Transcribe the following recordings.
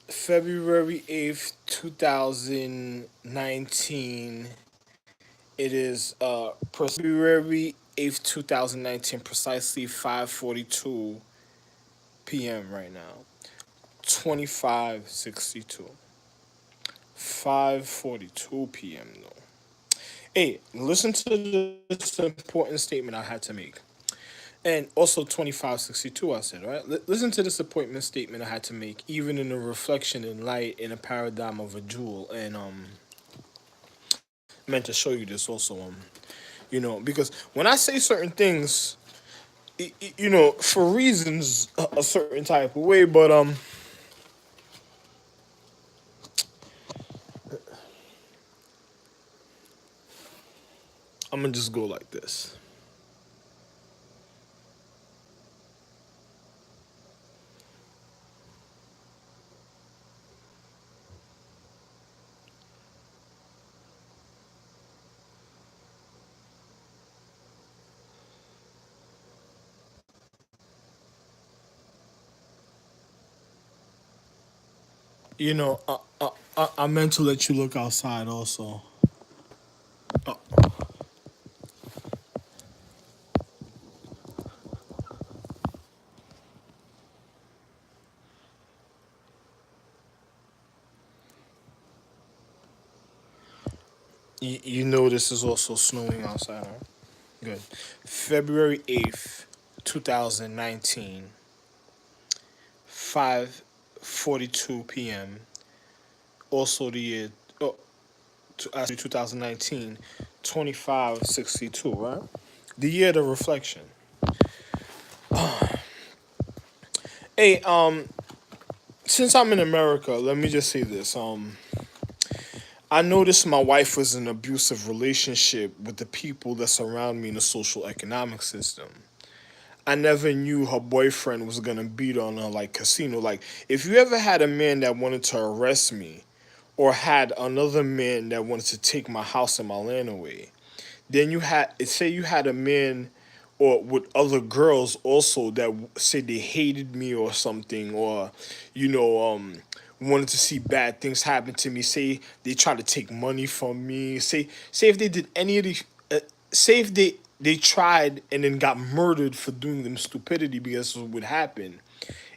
February 8th, 2019. It is February 8th, 2019, precisely 5:42 p.m. right now. 2562. 5:42 p.m. though. Hey, listen to this important statement I had to make. And also 2562, I said, right? Listen to this appointment statement I had to make, even in a reflection in light in a paradigm of a jewel. And meant to show you this also, because when I say certain things, for reasons a certain type of way, but I'm gonna just go like this. I meant to let you look outside also. Uh, you know this is also snowing outside, right? Good. February 8th, 2019, 5:42 p.m. Also the year, oh, actually 2019, 2562, right? The year of the reflection. Hey, since I'm in America, let me just say this. I noticed my wife was in an abusive relationship with the people that surround me in the social economic system. I never knew her boyfriend was gonna beat on her like casino. Like, if you ever had a man that wanted to arrest me, or had another man that wanted to take my house and my land away, then you had, say you had a man or with other girls also that said they hated me or something, or you know wanted to see bad things happen to me, say they tried to take money from me, say if they did any of these, say if they tried and then got murdered for doing them stupidity, because what would happen,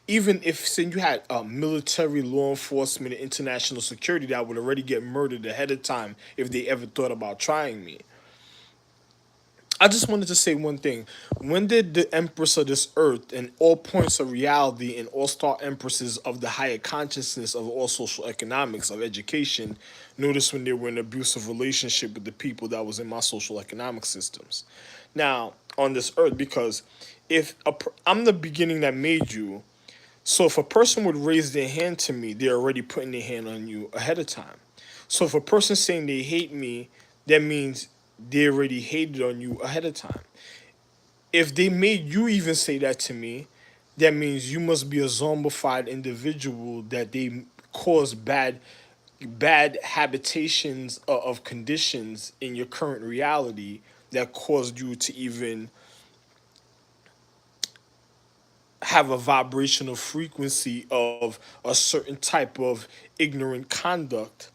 even if say you had military, law enforcement, and international security that would already get murdered ahead of time if they ever thought about trying me. I just wanted to say one thing. When did the Empress of this earth and all points of reality and all star empresses of the higher consciousness of all social economics of education notice when they were in an abusive relationship with the people that was in my social economic systems? Now, on this earth, because I'm the beginning that made you, so if a person would raise their hand to me, they're already putting their hand on you ahead of time. So if a person saying they hate me, that means they already hated on you ahead of time. If they made you even say that to me, that means you must be a zombified individual that they cause bad habitations of conditions in your current reality that caused you to even have a vibrational frequency of a certain type of ignorant conduct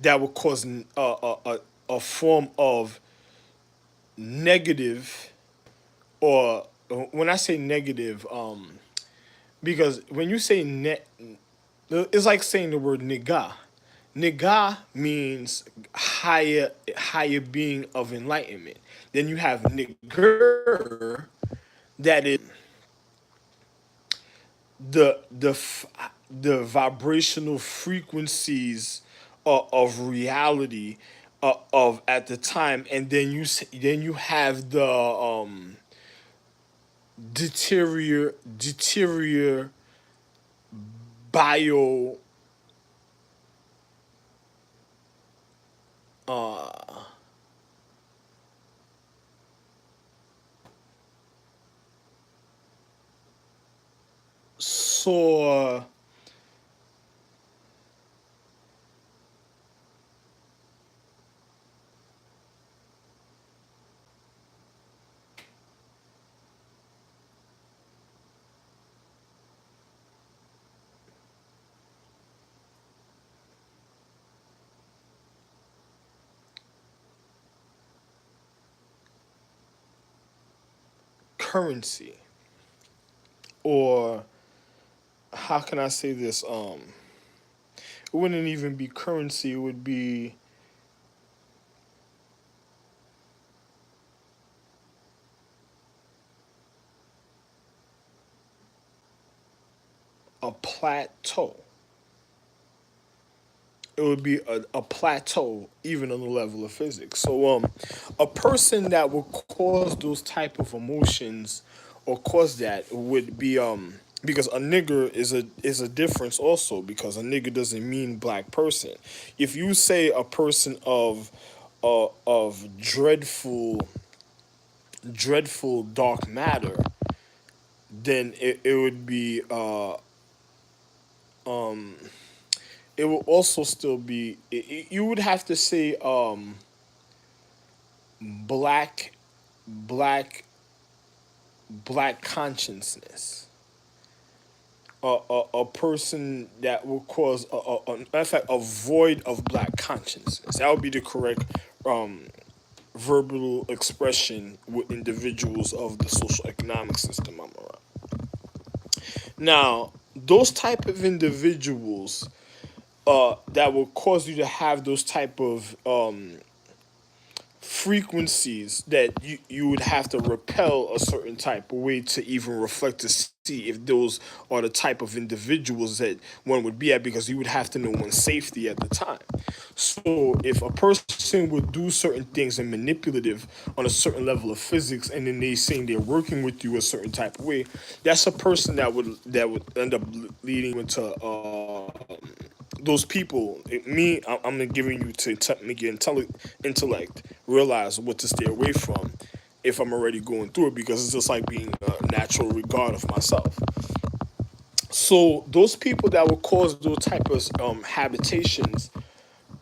that would cause a form of negative, or when I say negative, because when you say net, it's like saying the word nigga. Nigga means higher being of enlightenment. Then you have nigger, that is the vibrational frequencies of reality of at the time, and then you have the deterior bio so currency, or how can I say this? It wouldn't even be currency. It would be a plateau. It would be a plateau even on the level of physics. So a person that would cause those type of emotions or cause that would be because a nigger is a difference also, because a nigger doesn't mean black person. If you say a person of dreadful dark matter, then it would be it will also still be you would have to say black black black consciousness, a person that will cause in fact a void of black consciousness. That would be the correct verbal expression with individuals of the social economic system I'm around. Now those type of individuals that will cause you to have those type of frequencies that you would have to repel a certain type of way to even reflect to see if those are the type of individuals that one would be at, because you would have to know one's safety at the time. So if a person would do certain things and manipulative on a certain level of physics, and then they saying they're working with you a certain type of way, that's a person that would end up leading into those people. I'm giving you to make your intellect realize what to stay away from if I'm already going through it, because it's just like being a natural regard of myself. So those people that would cause those type of habitations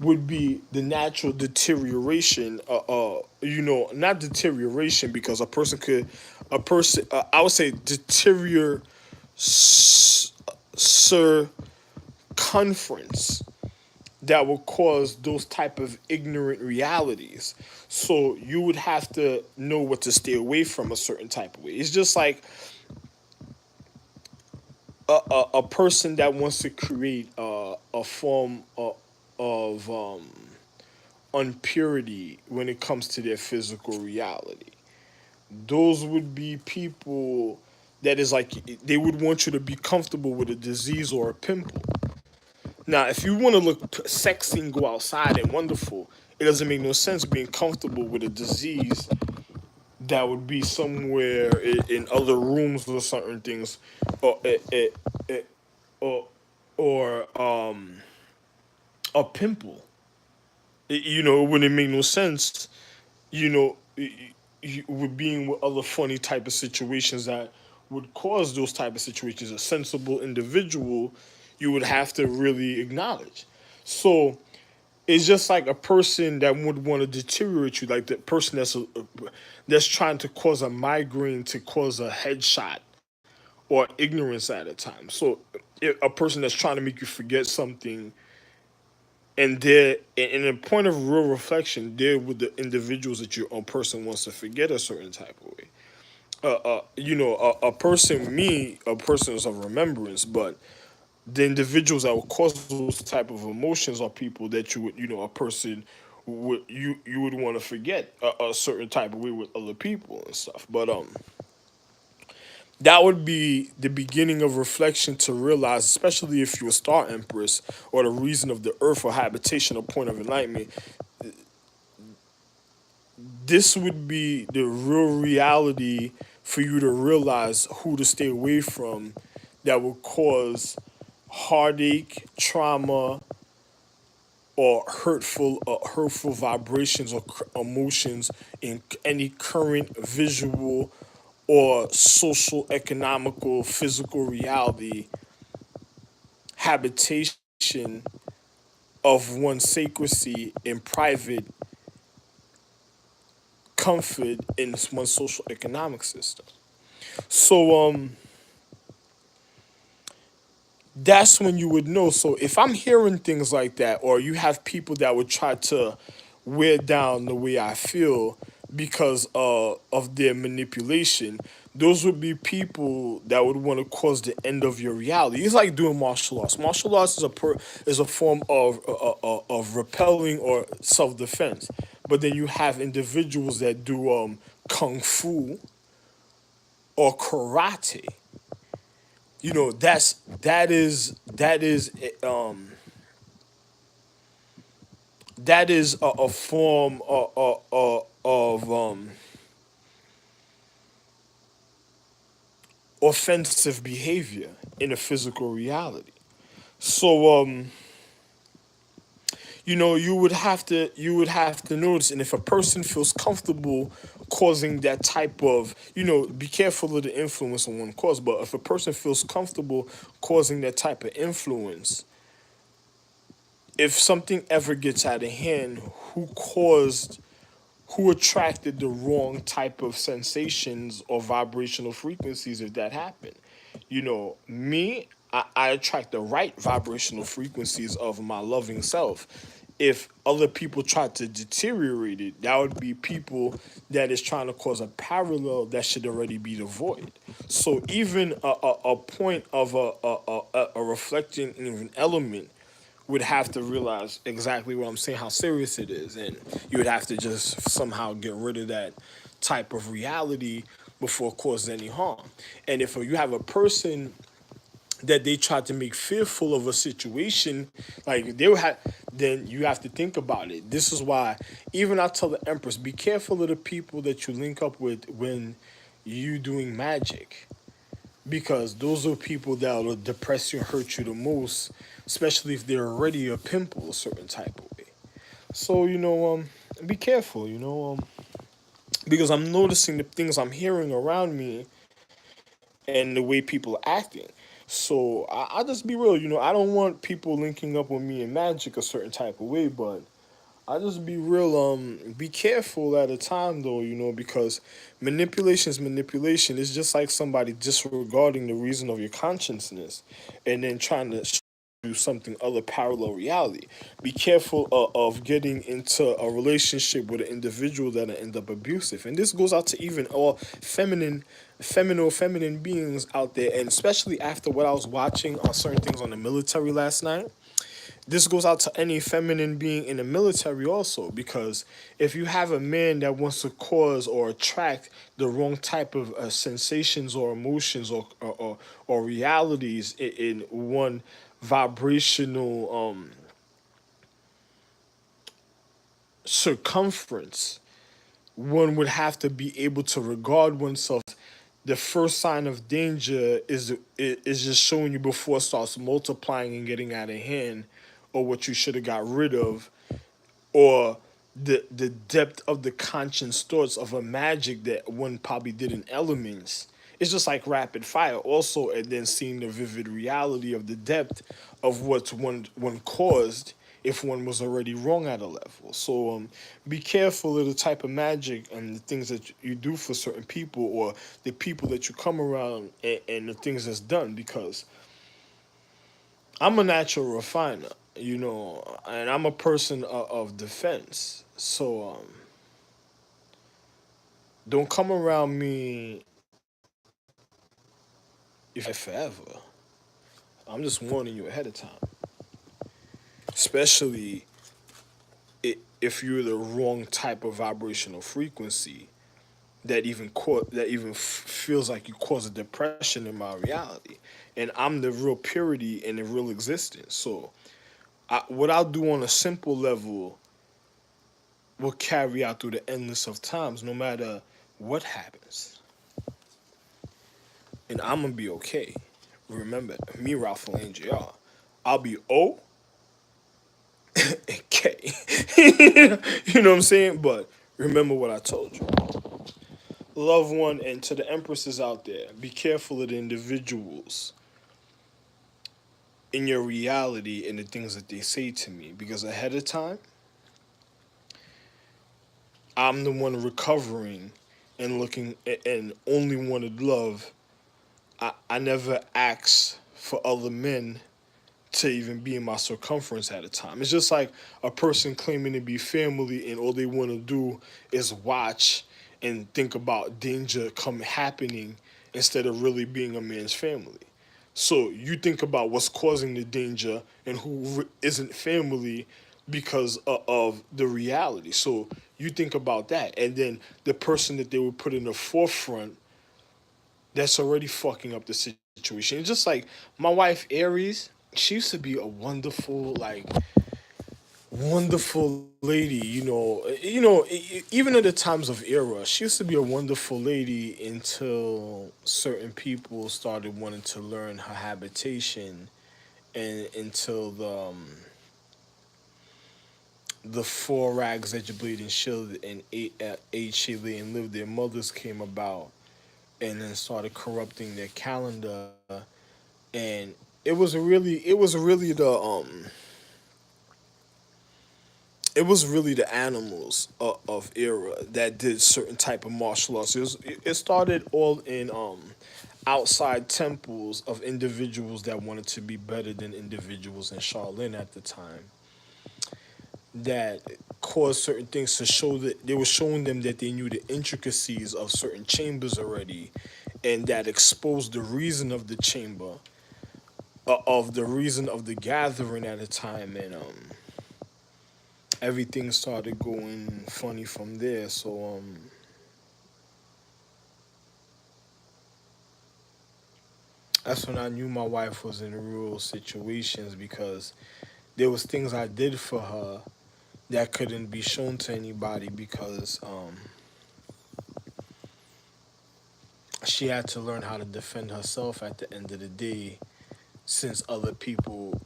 would be the natural deterioration. Not deterioration, because a person, I would say circumference that will cause those type of ignorant realities. So you would have to know what to stay away from a certain type of way. It's just like a person that wants to create a form of unpurity when it comes to their physical reality. Those would be people that is like they would want you to be comfortable with a disease or a pimple. Now, if you want to look sexy and go outside and wonderful, it doesn't make no sense being comfortable with a disease that would be somewhere in other rooms or certain things, or or a pimple. It wouldn't make no sense. With being with other funny type of situations that would cause those type of situations. A sensible individual, you would have to really acknowledge. So it's just like a person that would want to deteriorate you, like the person that's trying to cause a migraine to cause a headshot or ignorance at a time. So a person that's trying to make you forget something, and they're in a point of real reflection, they're with the individuals that your own person wants to forget a certain type of way. A person, a person is of remembrance, but the individuals that will cause those type of emotions are people that a person would you would want to forget a certain type of way with other people and stuff. But that would be the beginning of reflection to realize, especially if you're a star empress or the reason of the earth or habitational point of enlightenment, this would be the real reality for you to realize who to stay away from that will cause heartache, trauma, or hurtful vibrations or emotions in any current visual or social, economical, physical reality habitation of one's sacredcy in private comfort in one's social economic system. So that's when you would know. So if I'm hearing things like that, or you have people that would try to wear down the way I feel because of their manipulation, those would be people that would want to cause the end of your reality. It's like doing martial arts. Martial arts is is a form of repelling or self defense. But then you have individuals that do kung fu or karate. You know, that is a form of offensive behavior in a physical reality. So you know, you would have to notice, and if a person feels comfortable causing that type of, you know, be careful of the influence on one cause, but if a person feels comfortable causing that type of influence, if something ever gets out of hand, who attracted the wrong type of sensations or vibrational frequencies if that happened? You know, me, I attract the right vibrational frequencies of my loving self. If other people try to deteriorate it, that would be people that is trying to cause a parallel that should already be the void. So even a point of a reflecting in an element would have to realize exactly what I'm saying, how serious it is, and you would have to just somehow get rid of that type of reality before it causes any harm. And if you have a person that they try to make fearful of a situation, like they would have, then you have to think about it. This is why even I tell the Empress, be careful of the people that you link up with when you doing magic, because those are people that will depress you and hurt you the most, especially if they're already a pimple a certain type of way. So you know, be careful. You know, because I'm noticing the things I'm hearing around me and the way people are acting. So I just be real. You know, I don't want people linking up with me in magic a certain type of way, but I just be real. Be careful at a time though, you know, because manipulation is manipulation. It's just like somebody disregarding the reason of your consciousness, and then trying to do something other parallel reality. Be careful of getting into a relationship with an individual that end up abusive, and this goes out to even all feminine beings out there, and especially after what I was watching on certain things on the military last night. This goes out to any feminine being in the military also, because if you have a man that wants to cause or attract the wrong type of sensations or emotions or realities in one vibrational circumference, one would have to be able to regard oneself. The first sign of danger is just showing you before it starts multiplying and getting out of hand, or what you should have got rid of, or the depth of the conscious thoughts of a magic that one probably did in elements. It's just like rapid fire also, and then seeing the vivid reality of the depth of what one caused if one was already wrong at a level. So be careful of the type of magic and the things that you do for certain people, or the people that you come around, and the things that's done, because I'm a natural refiner, you know, and I'm a person of defense. So don't come around me if I forever. I'm just warning you ahead of time, especially if you're the wrong type of vibrational frequency that even feels like you cause a depression in my reality, and I'm the real purity and the real existence. So what I'll do on a simple level will carry out through the endless of times, no matter what happens. And I'm gonna be okay. Remember, me, Ralph and JR. I'll be O and K. You know what I'm saying? But remember what I told you. Love one, and to the empresses out there, be careful of the individuals in your reality and the things that they say to me, because ahead of time, I'm the one recovering and looking and only wanted love. I never asked for other men to even be in my circumference at a time. It's just like a person claiming to be family and all they want to do is watch and think about danger come happening, instead of really being a man's family. So you think about what's causing the danger and who isn't family because of the reality. So you think about that, and then the person that they would put in the forefront that's already fucking up the situation. It's just like my wife Aries. She used to be a wonderful, like wonderful lady. Even in the times of era, she used to be a wonderful lady until certain people started wanting to learn her habitation, and until the four rags that you bleed and shield and eight Shaylee and live their mothers came about, and then started corrupting their calendar, and it was really the animals of era that did certain type of martial arts. It started all in outside temples of individuals that wanted to be better than individuals in Charlene at the time, that caused certain things to show that they were showing them that they knew the intricacies of certain chambers already, and that exposed the reason of the chamber, of the reason of the gathering at a time, and everything started going funny from there. So that's when I knew my wife was in real situations, because there was things I did for her that couldn't be shown to anybody, because she had to learn how to defend herself at the end of the day, since other people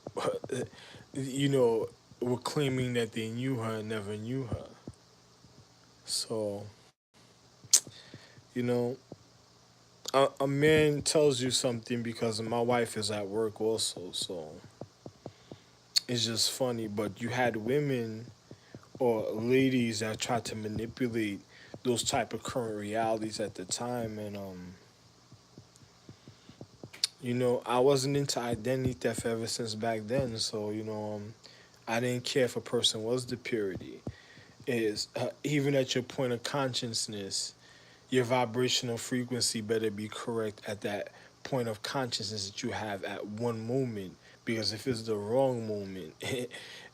you know were claiming that they knew her and never knew her. So you know a man tells you something, because my wife is at work also, so it's just funny. But you had women or ladies that tried to manipulate those type of current realities at the time, and I wasn't into identity theft ever since back then. So I didn't care if a person was the purity. Is even at your point of consciousness, your vibrational frequency better be correct at that point of consciousness that you have at one moment. Because if it's the wrong moment,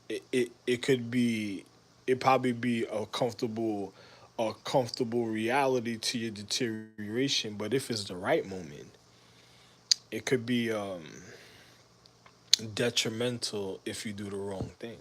it could be, it probably be a comfortable reality to your deterioration. But if it's the right moment, it could be detrimental if you do the wrong thing.